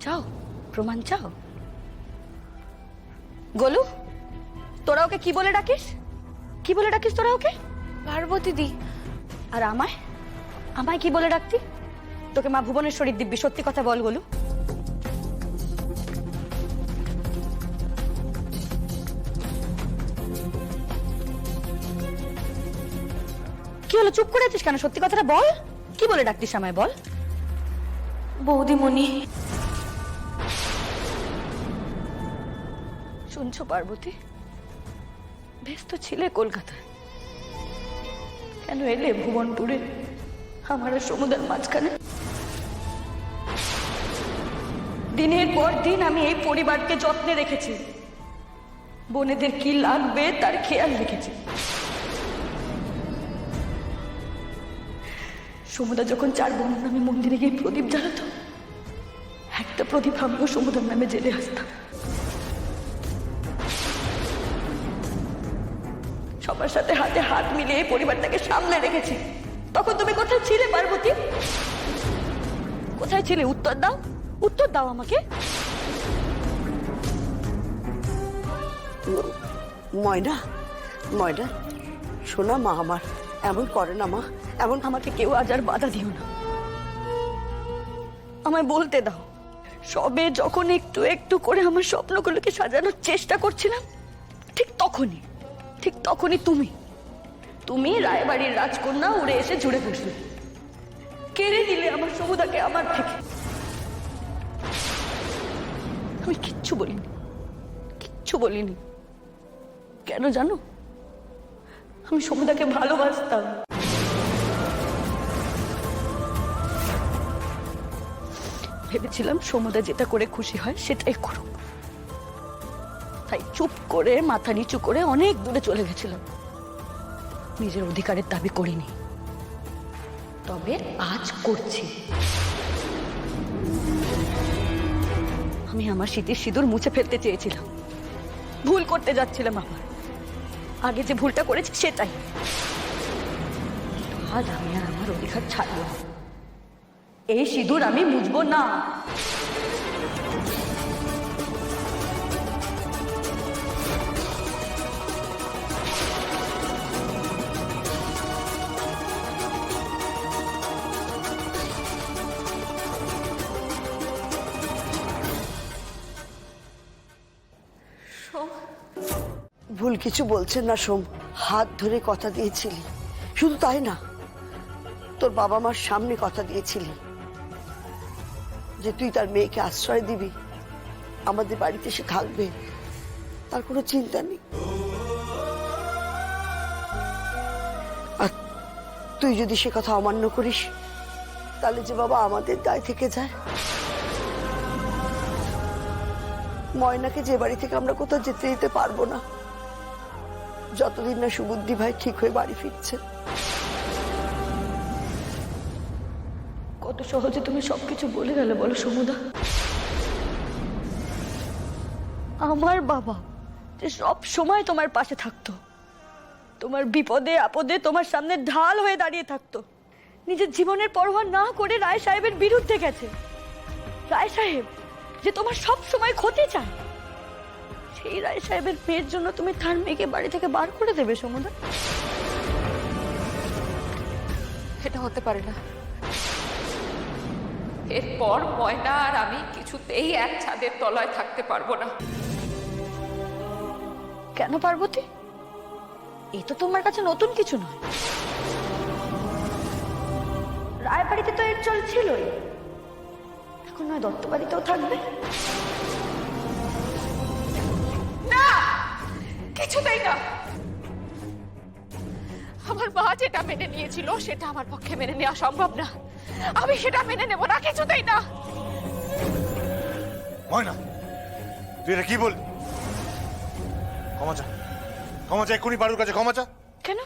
চাও? প্রমাণ চাও? গোলু, তোরা ওকে কি বলে ডাকিস? কি বলে ডাকিস তোরা ওকে? পার্বতী দি। আর আমায় আমায় কি বলে ডাকতি? তোকে মা ভুবনেশ্বরীর দিব্যি, সত্যি কথা বল গোলু। কি হলো, চুপ করে আছিস কেন? সত্যি কথাটা বল, কি বলে ডাকতিস আমায়, বল। বৌদিমণি। শুনছো পার্বতী, বেশ তো ছিলে কলকাতায়, কেন এলে ভুবনপুরে আমার আর সমুদ্রের মাঝখানে? দিনের পর দিন আমি এই পরিবারকে যত্নে রেখেছি, বোনেদের কি লাগবে তার খেয়াল রেখেছি। সমুদ্র যখন 4 বোন নামে মন্দিরে গিয়ে প্রদীপ জ্বালাতো, একটা প্রদীপ আমিও সমুদ্র নামে জেলে আসতাম। সবার সাথে হাতে হাত মিলিয়ে পরিবারটাকে সামনে রেখেছি। তখন তুমি কোথায় ছিলে পার্বতী? কোথায় ছিলে? উত্তর দাও, উত্তর দাও আমাকে। ময়না, ময়না শোনা মা আমার, এমন করে না মা, এমন। আমাকে কেউ আজ আর বাধা দিও না, আমায় বলতে দাও। সবে যখন একটু একটু করে আমার স্বপ্নগুলোকে সাজানোর চেষ্টা করছিলাম, ঠিক তখনই তুমি রায়বাড়ির রাজকন্যা উড়ে এসে জুড়ে বসলে, কেড়ে দিলে আমার সমুদাকে আমার থেকে। আমি কিচ্ছু বলিনি। কেন জানো? আমি সমুদাকে ভালোবাসতাম। ভেবেছিলাম সমুদা যেটা করে খুশি হয় সেটাই করুক, তাই চুপ করে মাথা নিচু করে অনেক দূরে চলে গেছিলাম। নিজের অধিকারের দাবি করিনি, তবে আজ করছি। আমি আমার স্মৃতির সিঁদুর মুছে ফেলতে চেয়েছিলাম, ভুল করতে যাচ্ছিলাম আবার। আগে যে ভুলটা করেছি সেটাই। আজ আমি আর আমার অধিকার ছাড়বো না, এই সিঁদুর আমি মুছবো না। ভুল কিছু বলছেন না সোম, হাত ধরে কথা দিয়েছিলি। শুধু তাই না, তোর বাবা মার সামনে কথা দিয়েছিলি যে তুই তার মেয়েকে আশ্রয় দিবি, আমাদের বাড়িতে সে থাকবে, তার কোনো চিন্তা নেই। আর তুই যদি সে কথা অমান্য করিস, তাহলে যে বাবা আমাদের দায় থেকে যায়। ময়নাকে যে বাড়ি থেকে আমরা কোথাও যেতে দিতে পারবো না, যতদিন না সুবুদ্ধি ভাই ঠিক হয়ে বাড়ি ফিরছে। কত সহজে তুমি সবকিছু বলে গেলে বলো সমুদা। আমার বাবা যে সব সময় তোমার পাশে থাকতো, তোমার বিপদে আপদে তোমার সামনে ঢাল হয়ে দাঁড়িয়ে থাকতো, নিজের জীবনের পরোয়া না করে রায় সাহেবের বিরুদ্ধে গেছে। রায় সাহেব যে তোমার সব সময় ক্ষতি চায়, সেই রায় সাহেবের মেয়ের জন্য তুমি তার মেয়েকে বাড়ি থেকে বার করে দেবে সমুদা? এটা হতে পারে না। এরপর ময়না আর আমি কিছুতেই এক ছাদের তলায় থাকতে পারবো না। কেন পার্বতী? এই তো তোমার কাছে নতুন কিছু নয়। রায়বাড়িতে তো এর চল ছিলই, এখন নয় দত্ত বাড়িতেও থাকবে। না, কিছুতেই না। আমার মা যেটা মেনে নিয়েছিল সেটা আমার পক্ষে মেনে নেওয়া সম্ভব না। আমি সেটা মেনে নেব না, কিছুতেই না। ময়না, তুই এটা কি বললি? ক্ষমা চা এক্ষুনি বাড়ুর কাছে ক্ষমা চা। কেন?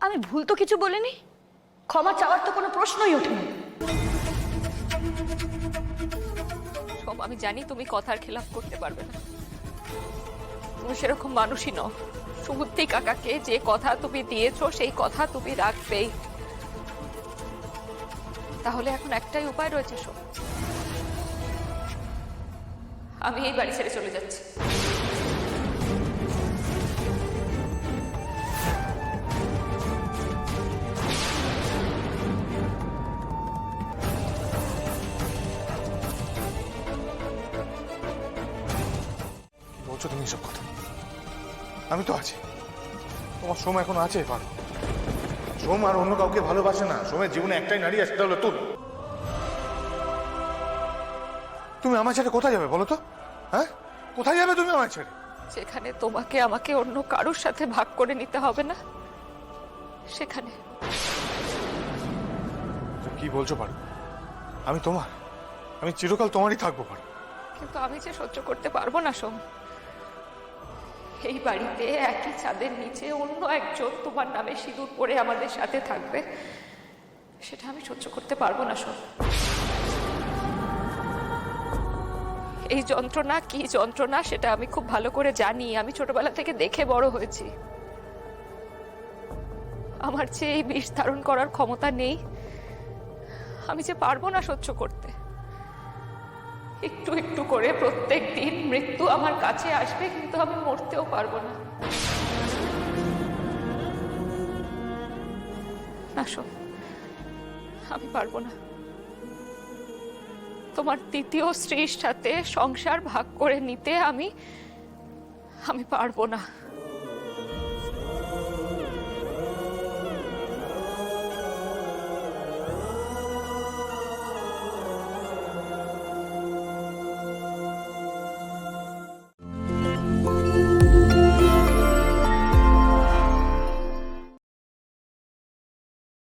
আমি ভুল তো কিছু বলিনি, ক্ষমা চাওয়ার তো কোনো প্রশ্নই ওঠেনি। সব আমি জানি তুমি কথার খেলাপ করতে পারবে না, তুমি সেরকম মানুষই নও। সুবুদ্ধি কাকাকে যে কথা তুমি দিয়েছো সেই কথা তুমি রাখবেই। তাহলে এখন একটাই উপায় রয়েছে, আমি এই বাড়ি ছেড়ে চলে যাচ্ছি। কি বলছো তুমি এসব কথা? আমি তো আছি, তোমার সোম এখন আছে। পারো, সোম আর অন্য কাউকে ভালোবাসে না। সোমের জীবনে একটাই নারী আছে, সেটা হলো তুমি। তুমি আমার ছেড়ে কোথায় যাবে বলো তো? হ্যাঁ, কোথায় যাবে তুমি আমার ছেড়ে? যেখানে তোমাকে আমাকে অন্য কারোর সাথে ভাগ করে নিতে হবে না, সেখানে। কি বলছো পারো? আমি তোমার, আমি চিরকাল তোমারই থাকবো পারো। কিন্তু আমি যে সহ্য করতে পারবো না সোম। এই বাড়িতে একই ছাদের নিচে অন্য একজন তোমার নামে সিঁদুর পরে আমাদের সাথে থাকবে, সেটা আমি সহ্য করতে পারবো না সোম। এই যন্ত্রণা কি যন্ত্রণা সেটা আমি খুব ভালো করে জানি। আমি ছোটবেলা থেকে দেখে বড় হয়েছি। আমার যে এই বিষ ধারণ করার ক্ষমতা নেই, আমি যে পারবো না সহ্য করতে। একটু একটু করে প্রত্যেক দিন মৃত্যু আমার কাছে আসবে, কিন্তু আমি মরতেও পারবো না। না সোম, আমি পারবো না। তোমার দ্বিতীয় স্ত্রীর সাথে সংসার ভাগ করে নিতে আমি পারবো না।